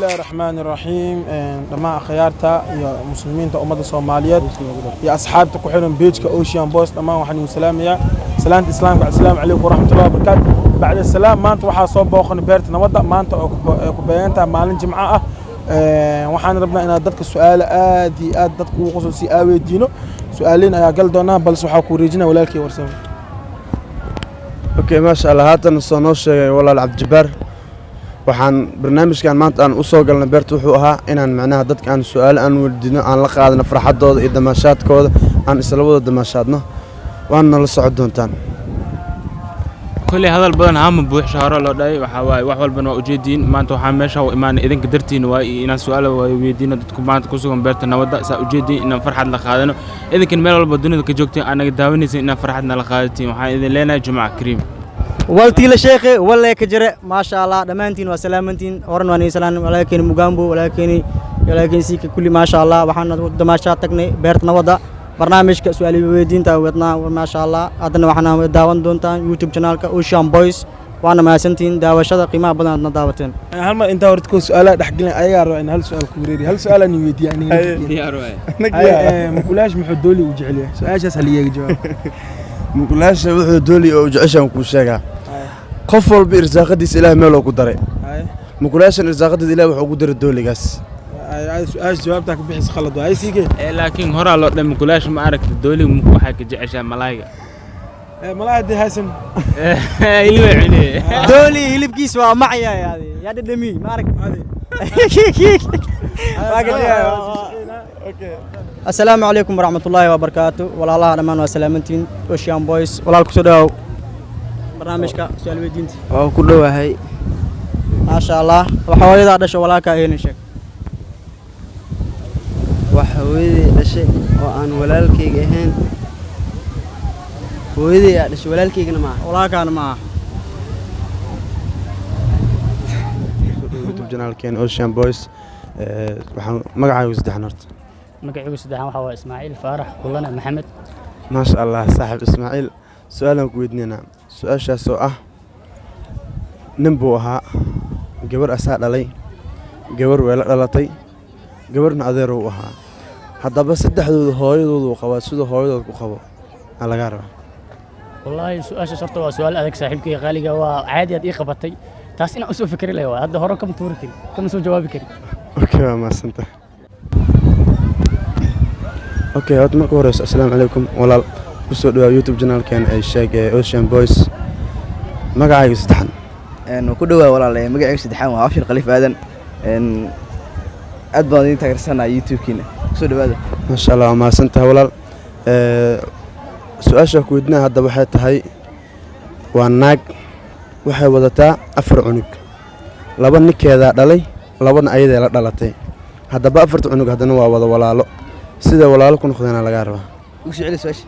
الله الرحمن الرحيم لما خيارتا يا مسلمين أمة الصوماليات يا أصحاب تكوحون بيتك أوشيان بوست لما وحني وسلام يا سلام الإسلام السلام عليكم ورحمة الله وبركاته بعد السلام ما أنت وحى صوب بوخن بيرت نوضع ما أنت كوبيانتا مالين جمعة وحان ربنا إن أدتك السؤال آدي أدتك وخصوصي آوي دينو سؤالين يا قلدونا بل سوحا كوريجنا ولا الكي ورسم اوكي ما شاء الله هاتن الصنوش ولا عبد الجبار waxaan barnaamijkan maanta aan u soo galnay beerta wuxuu ahaa inaan macnaha dadka aan su'aal aan weydiino aan la qaadano farxadooda iyo damaashaadkooda aan isla wada damaashaadno waana la socod doontaan kulli hadal badan haama buux shahro loo dhaay waxa waay wax walbana waa ujeedin maanta waxa meesha u imaan idinka dartiin waa inaan su'aal weydiino dadku maanta ku sugan beerta nabadda saa ujeedin inaan farxad la qaadano idinkan meel walba dunida ka joogteen anaga daawanaysan inaan farxadna la qaadatiin waxaan idin leenahay jumca kariim والتي لشيخ ولا كجرة ما شاء الله دمانتين وسلامتين ورن وني سلام ولكن مجامبو ولكن سيك كل ما شاء الله وحنا دماشات تكني بيرتنا وضع برنامج كسؤالي ويدين تاوتنا وما شاء الله أدنى وحنا داون دونتا يوتيوب قناة كأوشيان بويس وأنا ما سنتين داوشة قيمة بدنا داوتين هل ما أنت ورتكو سؤال دحقلنا أي أروي هل سؤال كوريري هل سؤال نيويدي يعني يا أروي مكلاش محدولي وجعليه سؤال أسهل جواب مكلاش دولي أو جعشان كوشاga qof walba irsaaqadiisa ilaahay meel uu ku daray mukulaashan irsaaqadiisa ilaahay wuxuu ku daray dooligaas su'aasha jawaabta ka bixis khalad waa siige laakiin hore loo dhan mukulaash ma aragtay dooliga muku waxa ka jeceshaa malaayga malaayda hasan ilwa cili dooli hilibkiis waa macaya yaa dhadhami ma aragtay السلام عليكم ورحمة الله وبركاته ولا الله رحمن وسلامتين أوشيان بويس ولا الكسوداو برنامجك سؤال ويدينتي كله هاي ما شاء الله وحوالي هذا شو ولا كأين شيء وحوالي الشيء وأنا ولا الكيك هين ويدي هذا شو ولا الكيك أنا معه ولا كان معه يوتيوب جنال كان أوشيان بويس مقعد وزدحن هرت مقعد وزدحن وحوا إسماعيل فارح كلنا محمد ما شاء الله صاحب إسماعيل سؤالك ويدنينا سؤال شاسو نبوها جبر أسعد علي جبر ولا لطي جبرنا أذروها هذا بس الدحدود هايد وخوات سود هايد وخوا على جرا والله سؤال شرطه وسؤال هذاك صاحبك غالي وعادي هذه خبطي تاسين أسوء فكري له هذا هركم توركي كم سو جوابك أوكي ما سنت أوكي هات مركورس السلام عليكم ولا بسود يوتيوب جنال كان أي شيء أوشيان بويس مقعد يستحن إنه كله ولا لا مقعد يستحن وعافية خليفة هذا إن أدبان تكرسنا يوتيوب كنا بسود هذا ما شاء الله ما سنت ولا سؤال شاك ودنا هذا واحد هاي والناق waxay wadataa afar cunug laba ninkeeda dhalay labana ayada la dhalatay hadaba afarta cunug hadana waa wada walaalo sida walaalo ku noqdana laga rabaa ugu celi su'aasha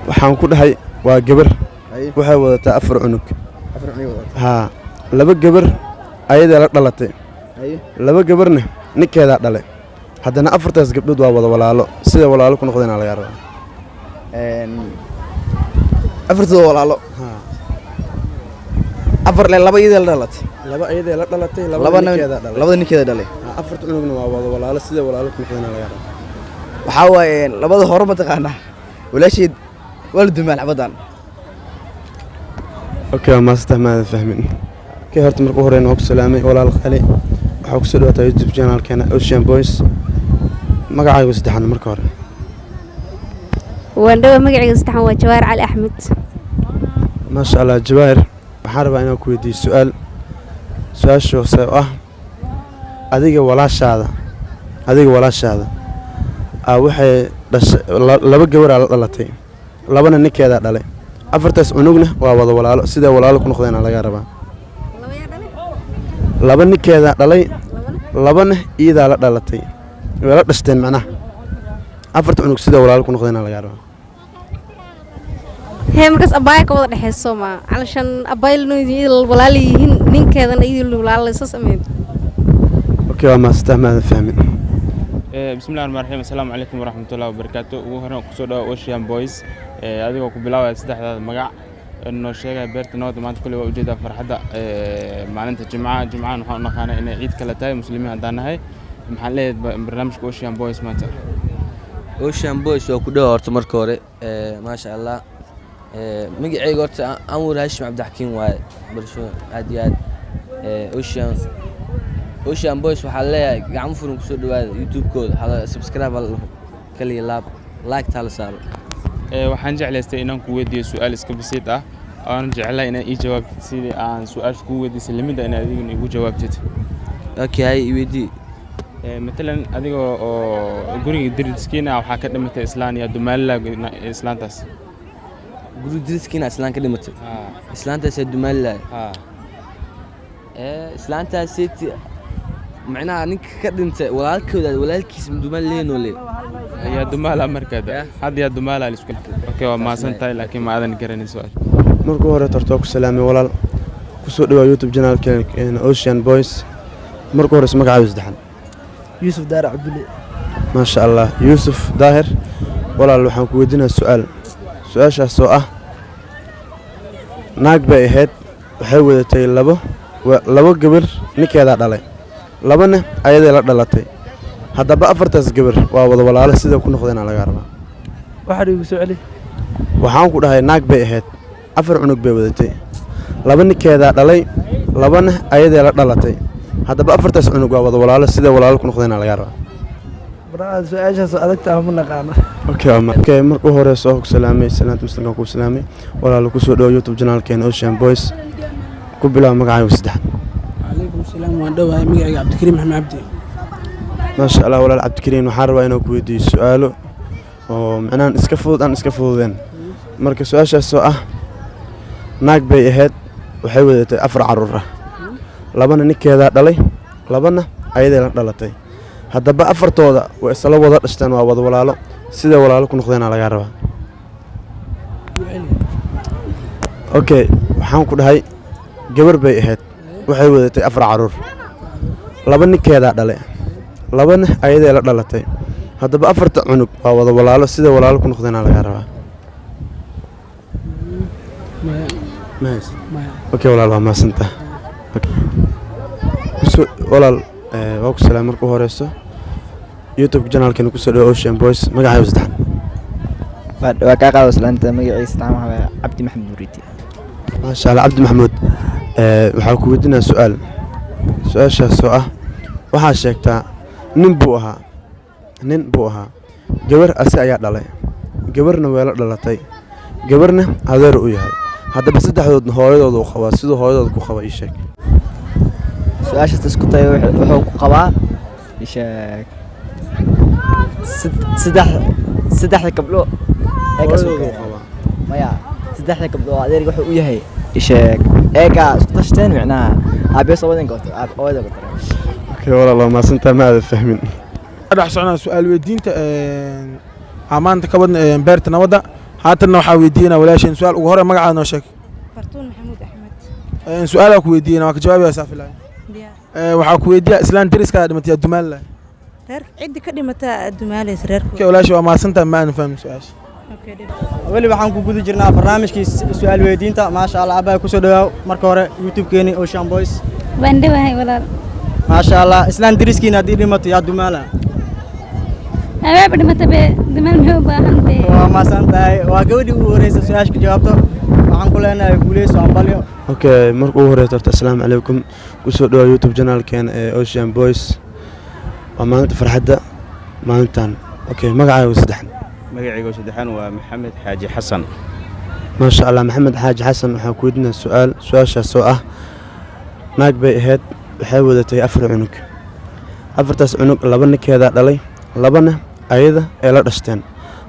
waxaan ku dhahay waa gabar waxay wadataa afar cunug ha laba gabar ayada la dhalatay laba gabarna ninkeeda dhalay hadana afartaas gabdhood waa wada walaalo sida walaalo ku noqdana laga rabaa afarta walaalo أفر لبا يدا دلت لبا يدا لا دلتay لبا ninkeeda dhalay afarta cunugna waa wada walaalo sida walaalo ku noqdana laga rabaa waxa waaye labada hore ma taqaana walaashid wal dumaan abadan اوكي ما استهما فهمين كي هرت markuu horeeyna ku salaamay walaal khali waxa ku soo dhawaatay YouTube channel kana Ocean Boys magacaygu saddexan marka hore wandhawa magacaygu saddexan waa Jawaar Ali Ahmed ما شاء الله جواهر waxaan rabaa inaan ku weydiiyo su'aasha adiga walaashaada waxay dhashay laba gabar la dhalatay labana ninkeeda dhalay afartaas cunugna waa wada walaalo sida walaalo ku noqdayna laga rabaa laba ninkeeda dhalay labana iyada la dhalatay wala dhashteen macnaha afarta cunug sida walaalo ku noqdayna laga rabaa هي مركز أبايك وضع حسوما علشان أبايل نودي الولاليين نين كذا نيجي الولال لسه سمين. أوكي ما استهما فهمين. بسم الله الرحمن الرحيم السلام عليكم ورحمة الله وبركاته وهنا قصودا أوشيان بويس هذا هو كبلاوة سدح هذا المجا noo sheegaya beerta nabadda maanta kulli waa ujeedaa farxadda maalinta jimcahan waxaan u naqaanaa inay ciid kale tahay muslimiin haddaan nahay maxaan leeyahay barnaamijka Ocean Boys maanta Ocean Boys waa ku dhaw horta marka hore maasha Allah magacayga horta Anwar Hashim Cabdixakiin waaye bulsho aad iyo aad Ocean Boys waxaa leeyahay gacmo furan ku soo dhawaada YouTube-kooda hala subscribe kaliya like tala saaro waxaan jeclaystay inaan ku weydiiyo su'aal iska basiid ah aan jeclaa inaan ii jawaabtid sidii aan su'aasha ku weydiisay limida inaad adiguna igu jawaabtid okay weydii مثلا adiga oo guriga diriskiina waxaa ka dhimatay islaan iyo dumaalla islaantaas guriga diriskiina islaan ka dhimatay islaantaas dumaalla islaantaas macnaha ninka ka dhintay walaalkiis dumaaleeno le ayaa dumaala markada hadda yaa dumaala isku okay waa maasantahay laakiin ma aadan garanay su'aal marka hore tarto ku salaamay walaal ku soo dhawaad YouTube channel-keena Ocean Boys marka hore magacaaga saddexan يوسف دار عبد الله ما شاء الله يوسف داهر walaal waxaan ku weydiinaa su'aashaas oo ah naag bay ahayd waxay wadatay labo gabar ninkeeda dhalay labana ayadee la dhalatay haddaba afartaas gabar waa wada walaalo sida ku noqdeen laga rabaa waxaan igu soo celi waxaan ku dhahay naag bay ahayd afar cunug bay wadatay laba ninkeeda dhalay labana ayadee la dhalatay haddaba afartaas cunug waa wada walaalo sida walaalo ku noqdeen laga rabaa baraad su'aashaas adagta ma naqaan okay markuu hore soo salaamay salaanta muslimka ku salaamay walaalo ku soo dhaw YouTube channel-keena Ocean Boys ku bilaw magacaaga saddexan عليكم السلام waan dhawahay magacayga Cabdikariim Maxamed Cabdi ما شاء الله walaal Cabdikariim waxaan rabaa inaan ku weydiiyo su'aalo oo macnaan iska fududeen marka su'aashaas oo ah naag bay ahayd waxay wadatay afar caruur ah labana ninkeeda dhalay labana ayadee la dhalatay haddaba afartooda way isla wada dhashteen waa wada walaalo sida walaalo ku noqdeen laga rabaa okay waxaan ku dhahay gabar bay ahayd waxay wadatay afar caruur laba ninkeeda dhalay labana ayadee la dhalatay haddaba afarta cunug waa wada walaalo sida walaalo ku noqdeen laga rabaa okay walaal waa maasantahay walaal waa ku salaam markuu horeyso YouTube channel-keena ku soo dhaw Ocean Boys magacaaga saddexan waa ka qaado salaanta magaciisa taamaha Cabdi Maxamed Buriti ما شاء الله عبد محمود waxaa ku weydiinaa su'aashaas oo ah waxaa sheegtaa nin buu ahaa gabar ase ayaa dhalay gabarna way la dhalatay gabarna adeer u yahay haddaba saddexdoodna hooyadooda u qabaa sidoo hooyadooda ku qaba ii sheeg su'aashaas isku tayo wuxuu ku qabaa ii sheeg saddex gabdho ee ka soo qabaa maya saddexda gabdho adeerga wuxuu u yahay isheeg eega isku tashteen macnaha aabees oo wadan go'to ooda go'to okay walaal ma santa ma aad fahmin dhax socnaa su'aal weydiinta amaanta ka badna beerta nabadda haatan waxa weydiinaa walaasheen su'aal ugu hore magacaada noo sheeg Fartuun Maxamuud Axmed su'aal ku weydiinaa waa ka jawaabiyaa saafilay waxa ku weydiiyaa islaan diriska dhimatay dumaal reer cidi ka dhimata dumaaleys reerku okay walaashi waa ma santa ma aan fahmin su'aasha weli waxaan ku guda jirnaa barnaamijkii su'aal weydiinta maasha Allah abaa ku soo dhawaaw marka hore YouTube-keeni Ocean Boys waan dhawahay walaal maasha Allah islaan diriskiina hadii dhimato yaa dumaala abaab dhimata be dumaal muxuu baahantahay waa maasantahay waa gabadhii ugu horeysa su'aasha ka jawaabto waxaan ku leenahay guuleyso ambalyo okay markuu horeyso assalaamu calaykum ku soo dhawaaw YouTube channel-keena Ocean Boys waa maalinta farxadda maalintan okay magacaaga saddexan magacayga saddexan waa Maxamed Xaaji Xasan ما شاء الله محمد حاج حسن waxaan ku weydiinaa su'aashaas oo ah naag bay ahayd waxay wadatay afar cunug afartaas cunug laba ninkeeda dhalay labana ayada ee la dhashteen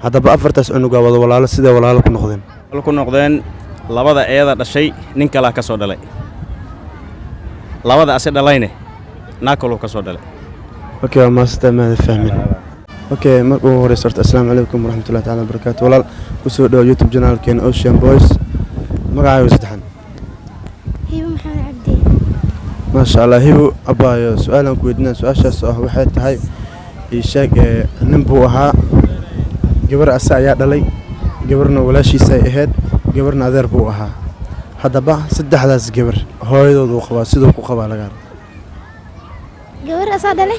haddaba afartaas cunug waa wada walaalo sida walaalo ku noqdeen labada eeda dhashay nin kale ka soo dhalay labada ase dhalayne naag kale ka soo dhalay okay ma ma fahmin okay markuu horeyso assalaamu calaykum waraxmatullaahi ta'ala barakaatu walaal ku soo dhaw YouTube channel-keena Ocean Boys magacaaga saddexan hibo maxamed cabdi ما شاء الله hibo abaayo su'aalan ku weydiinaa su'aashaas oo waxay tahay ii sheeg nin buu ahaa gabar asa ayaa dhalay gabarna walaashiisa ay ahayd gabarna adeer buu ahaa haddaba saddexdaas gabar hooyadood uu qabaa siduu ku qabaa laga raba gabar asaa dhale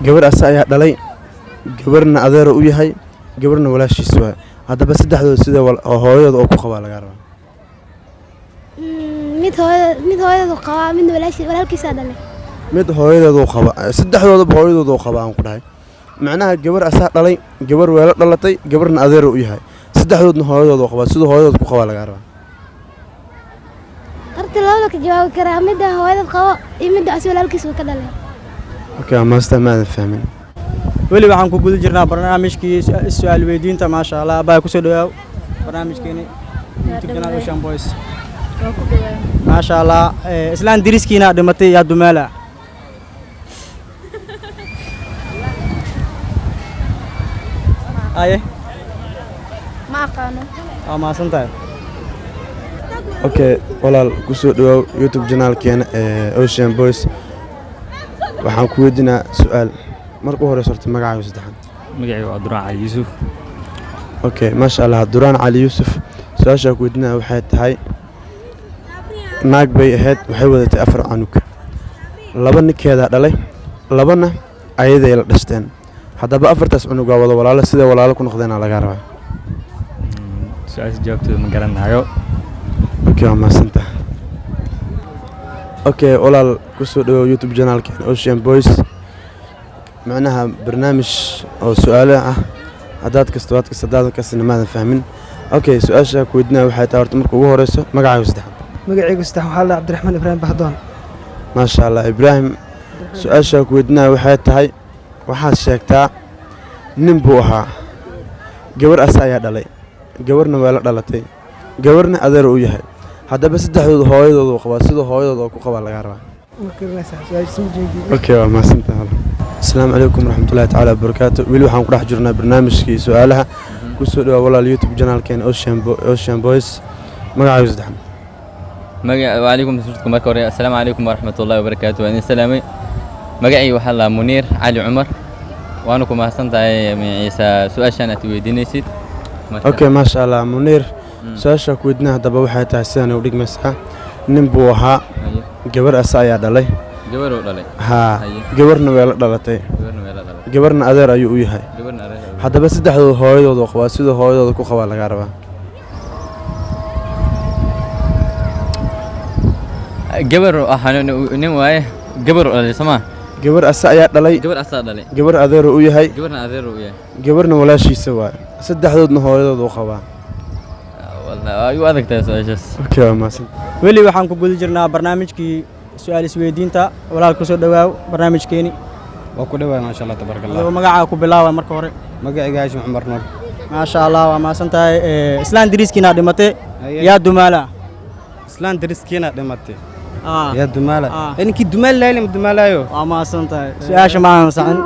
gabar asa ayaa dhalay gabarna adeero u yahay gabarna walaashiis waay haddaba saddexdood sida hooyadood oo ku qabaa laga rabaa mid hooyadeedu qabaa midna walaalkiisaa dhale mid hooyadeedu qaba saddexdoodaba hooyadood uu qabaa aan ku dhahay macnaha gabar asaa dhalay gabar weelo dhalatay gabarna adeero u yahay saddexdoodna hooyadood uu qabaa siduu hooyadood ku qabaa laga rabaa horta labada ka jawaabi karaa midda hooyadeed qabo iyo midda asi walaalkiisa ka dhale okay maasta maadan fahmin weli waxaan ku guda jirnaa barnaamijkii su'aal weydiinta maasha Allah abaa ku soo dhawaaw barnaamijkeeni YouTube channel Ocean Boys maasha Allah islaan diriskiina dhimatay yaa dumaala aye ma aqaano ma santahay okay walaal ku soo dhawaaw YouTube channelkeena Ocean Boys waxaan ku weydiinaa su'aal marka hore sorta magacaaga saddexan magacayga waa Duraan Cali Yuusuf okay maasha Allah Duraan Cali Yuusuf su'aasha ku weydiinaa waxay tahay naag bay ahayd waxay wadatay 4 canug laba ninkeeda dhalay labana ayaday la dhashteen haddaba afartaas cunug waa wada walaalo sida walaalo ku noqdeen laga rabaa su'aasha jawaabteeda ma garanayo okay waa maasanta okay walaal ku soo dhawaw YouTube channelkeena Ocean Boys macnaha barnaamij oo su'aalo ah hadaad kasna maadan fahmin okay su'aasha ku weydiinaa waxay tahay horta marka ugu horeyso magacaaga saddexan magacayga saddexan waxaa la Cabdiraxmaan Ibraahim Bahdoon maasha Allah Ibraahim su'aasha ku weydiinaa waxay tahay waxaad sheegtaa nin buu ahaa gabar asa ayaa dhalay gabarna waa la dhalatay gabarna adeer u yahay haddaba saddexdood hooyadood uu qabaa sidoo hooyadood oo ku qabaa laga rabaa okay waa maasantahay السلام عليكم ورحمة الله تعالى وبركاته ويلي waxaan ku dhex jirnaa barnaamijkii su'aalaha ku soo dhawaad walaal YouTube channelkeena Ocean Boys magacaaga saddexan وعليكم السلام عليكم ورحمة الله وبركاته وأنا سلامي مقعي وحلا منير علي عمر وأنا كم أحسنت عيسى سؤال شان أتويديني سيد أوكي ما شاء الله منير سؤال شاك ودنا هذا بوحة تحسين وديك مسح نبوها جبر أسايا دلي جبر ودلي ها جبرنا ولا دلتي جبرنا أدر أيو هاي هذا بس ده هواي ده خواص ده هواي ده كو خوال لقاربه جبر أحنا نمويه جبر ولا سما جبر أسايا دلي جبر أسايا دلي جبر أدر هاي جبرنا أدر وياه جبرنا ولا شيء سوا سده حدود هواي ده خواه والله أيوة هذاك تاسوس أوكي ما سن weli waxaan ku guda jirnaa barnaamijkii su'aal isweydiinta walaal ku soo dhawaaw barnaamijkeeni waa ku dhawaay ma sha Allah tabarakallah magacaaga ku bilaaway marka hore magacayga Haashim Cumar Nuur ma sha Allah waa maasantahay islaan diriskiina dhimatay yaa dumaala islaan diriskiina dhimatay yaa dumaala inkii dumaal laalim dumaalaayo waa maasantahay su'aasha ma aan saxin